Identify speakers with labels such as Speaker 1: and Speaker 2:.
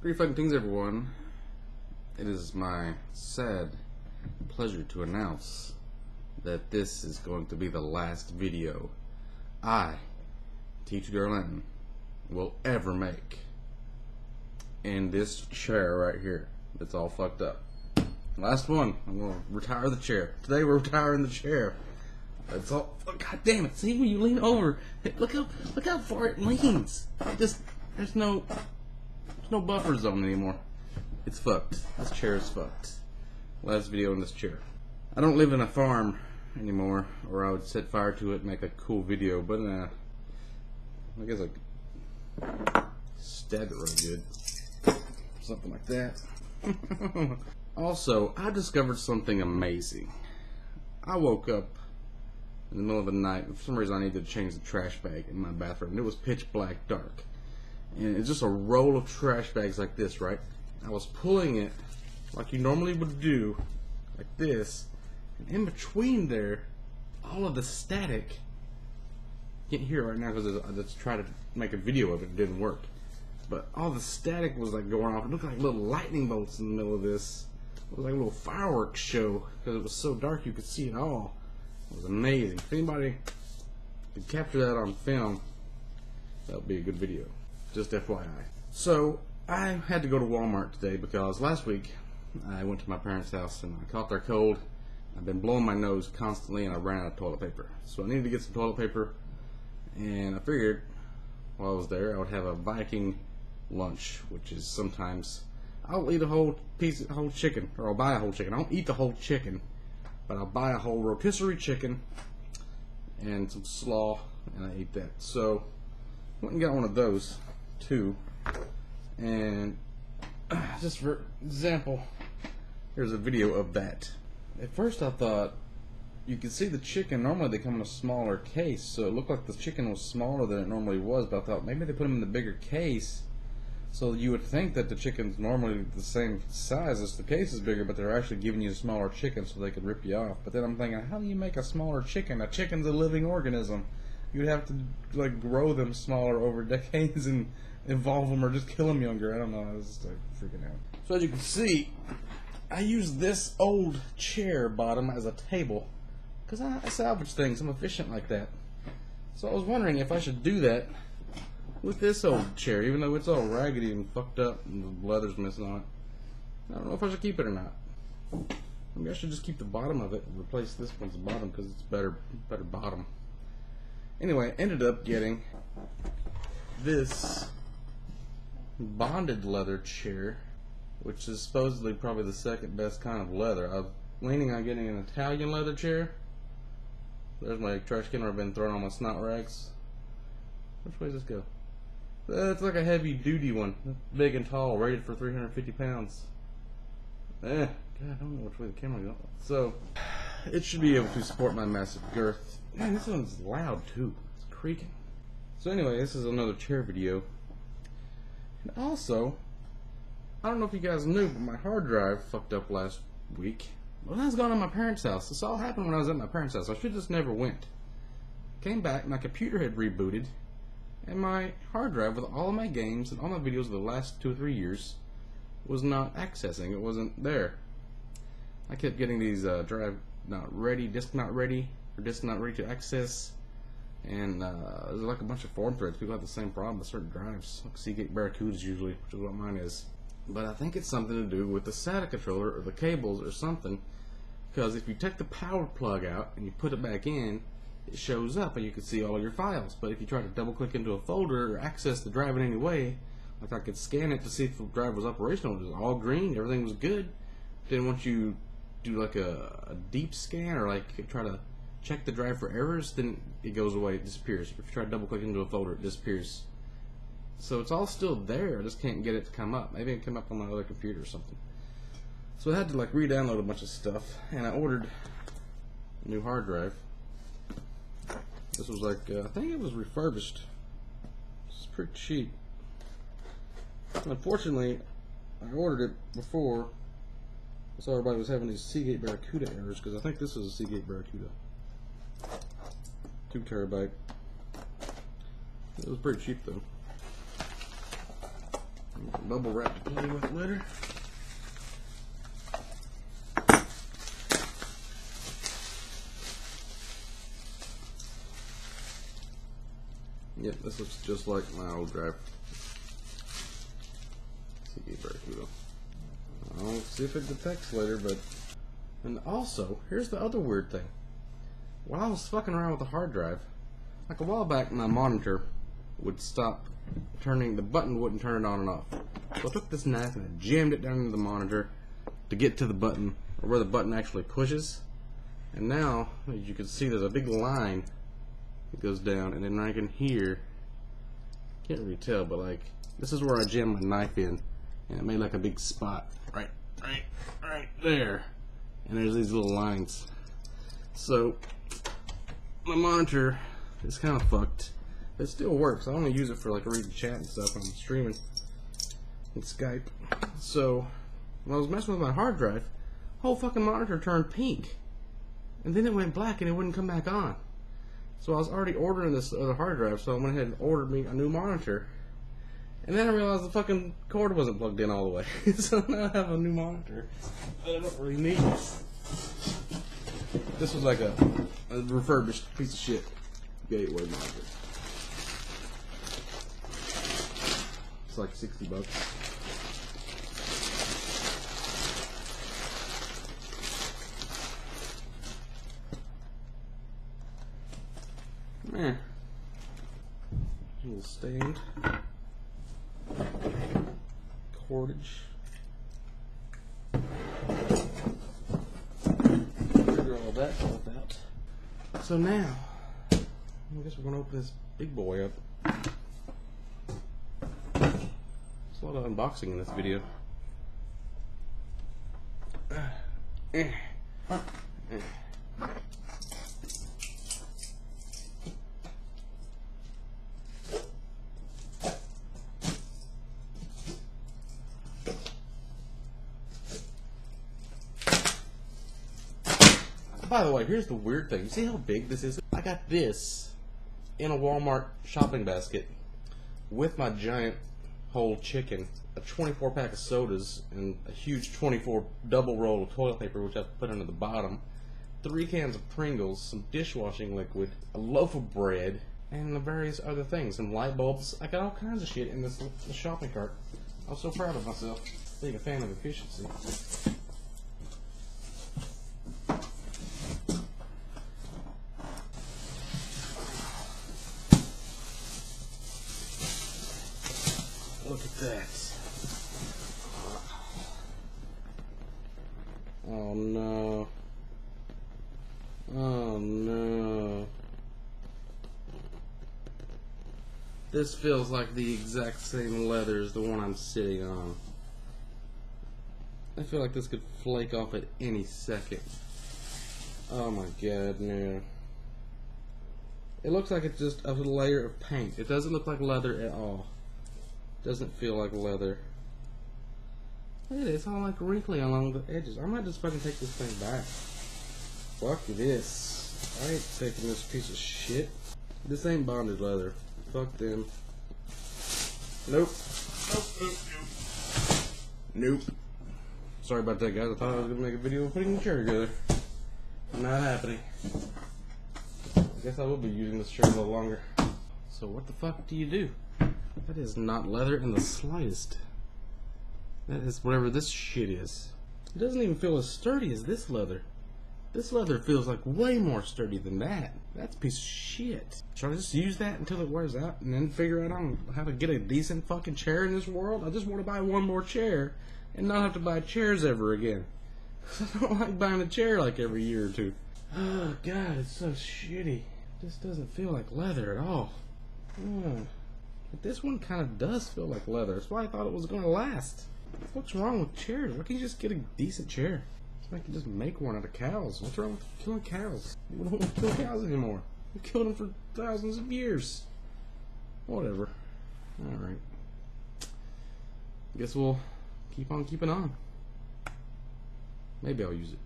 Speaker 1: Pretty fucking things, everyone. It is my sad pleasure to announce that this is going to be the last video I, Teacher Darlanton, will ever make in this chair right here that's all fucked up. Last one. I'm going to retire the chair. Today we're retiring the chair. It's all. Oh, God damn it! See when you lean over, look how far it leans. There's no buffer zone anymore. It's fucked. This chair is fucked. Last video in this chair. I don't live in a farm anymore, or I would set fire to it and make a cool video. But I guess I stab it really good, something like that. Also, I discovered something amazing. I woke up in the middle of the night, and for some reason I needed to change the trash bag in my bathroom. It was pitch black dark. And it's just a roll of trash bags like this, right? I was pulling it like you normally would do, like this. And in between there, all of the static, you can't hear it right now because I just tried to make a video of it. It didn't work. But all the static was like going off. It looked like little lightning bolts in the middle of this. It was like a little fireworks show because it was so dark you could see it all. It was amazing. If anybody could capture that on film, that would be a good video. Just FYI. So, I had to go to Walmart today because last week I went to my parents' house and I caught their cold. I've been blowing my nose constantly and I ran out of toilet paper. So I needed to get some toilet paper, and I figured while I was there I would have a Viking lunch, which is sometimes I'll eat a whole chicken, or I'll buy a whole chicken. I don't eat the whole chicken, but I'll buy a whole rotisserie chicken and some slaw, and I eat that. So I went and got one of those too, and just for example, here's a video of that. At first I thought you could see the chicken. Normally they come in a smaller case, so it looked like the chicken was smaller than it normally was, but I thought maybe they put them in the bigger case, so you would think that the chicken's normally the same size as the case is bigger, but they're actually giving you a smaller chicken so they could rip you off. But then I'm thinking, how do you make a smaller chicken? A chicken's a living organism. You'd have to like grow them smaller over decades and evolve them, or just kill them younger. I don't know. I was just like freaking out. So as you can see, I use this old chair bottom as a table because I salvage things. I'm efficient like that. So I was wondering if I should do that with this old chair, even though it's all raggedy and fucked up and the leather's missing on it. I don't know if I should keep it or not. Maybe I should just keep the bottom of it and replace this one's bottom because it's better bottom. Anyway, I ended up getting this bonded leather chair, which is supposedly probably the second best kind of leather. I'm leaning on getting an Italian leather chair. There's my trash can where I've been throwing all my snot rags. Which way does this go? It's like a heavy duty one, big and tall, rated for 350 pounds. God, I don't know which way the camera goes. So, it should be able to support my massive girth. Man, this one's loud too. It's creaking. So anyway, this is another chair video. And also, I don't know if you guys knew, but my hard drive fucked up last week. Well, I was going to my parents' house. This all happened when I was at my parents' house. I should just never went. Came back, my computer had rebooted, and my hard drive with all of my games and all my videos of the last 2 or 3 years was not accessing. It wasn't there. I kept getting these drive not ready, disk not ready, or disk not ready to access. And there's like a bunch of forum threads. People have the same problem with certain drives, like Seagate Barracudas usually, which is what mine is. But I think it's something to do with the SATA controller or the cables or something. Because if you take the power plug out and you put it back in, it shows up and you can see all of your files. But if you try to double click into a folder or access the drive in any way, like I could scan it to see if the drive was operational, it was all green, everything was good. Then once you do like a deep scan or like try to check the drive for errors, then it goes away, it disappears. If you try to double click into a folder, it disappears. So it's all still there, I just can't get it to come up. Maybe it can come up on my other computer or something. So I had to like re-download a bunch of stuff, and I ordered a new hard drive. This was like, I think it was refurbished. It's pretty cheap. Unfortunately, I ordered it before I saw everybody was having these Seagate Barracuda errors, because I think this is a Seagate Barracuda. 2 terabyte. It was pretty cheap though. Bubble wrap to play with later. Yep, this looks just like my old drive. CD Barracuda. I'll see if it detects later, but... And also, here's the other weird thing. While I was fucking around with the hard drive, like a while back, my monitor would stop turning, the button wouldn't turn it on and off. So I took this knife and I jammed it down into the monitor to get to the button, or where the button actually pushes. And now, as you can see, there's a big line that goes down, and then I can hear, can't really tell, but like, this is where I jammed my knife in, and it made like a big spot right there. And there's these little lines. So, my monitor is kind of fucked. It still works. I only use it for like reading chat and stuff when I'm streaming in Skype. So, when I was messing with my hard drive, whole fucking monitor turned pink. And then it went black and it wouldn't come back on. So I was already ordering this other hard drive, so I went ahead and ordered me a new monitor. And then I realized the fucking cord wasn't plugged in all the way. So now I have a new monitor that I don't really need. This was like a refurbished piece of shit Gateway monitor. It's like $60. Man, a little stained cordage. Figure all that stuff out. So now, I guess we're gonna open this big boy up. There's a lot of unboxing in this video. By the way, here's the weird thing. You see how big this is? I got this in a Walmart shopping basket with my giant whole chicken, a 24 pack of sodas, and a huge 24 double roll of toilet paper, which I put under the bottom, 3 cans of Pringles, some dishwashing liquid, a loaf of bread, and the various other things, some light bulbs. I got all kinds of shit in this shopping cart. I was so proud of myself, being a fan of efficiency. Look at that. Oh no. Oh no. This feels like the exact same leather as the one I'm sitting on. I feel like this could flake off at any second. Oh my god, no. It looks like it's just a layer of paint. It doesn't look like leather at all. Doesn't feel like leather. Look at it, it's all like wrinkly along the edges. I might just fucking take this thing back. Fuck this. I ain't taking this piece of shit. This ain't bonded leather. Fuck them. Nope. Nope. Nope. Sorry about that, guys. I thought I was gonna make a video of putting the chair together. Not happening. I guess I will be using this chair a little longer. So what the fuck do you do? That is not leather in the slightest. That is whatever this shit is. It doesn't even feel as sturdy as this leather. This leather feels like way more sturdy than that. That's a piece of shit. Should I just use that until it wears out and then figure out how to get a decent fucking chair in this world? I just want to buy one more chair and not have to buy chairs ever again. I don't like buying a chair like every year or two. Oh god, it's so shitty. This doesn't feel like leather at all. But this one kind of does feel like leather. That's why I thought it was going to last. What's wrong with chairs? Why can't you just get a decent chair? I can just make one out of cows. What's wrong with killing cows? We don't want to kill cows anymore. We killed them for thousands of years. Whatever. Alright. Guess we'll keep on keeping on. Maybe I'll use it.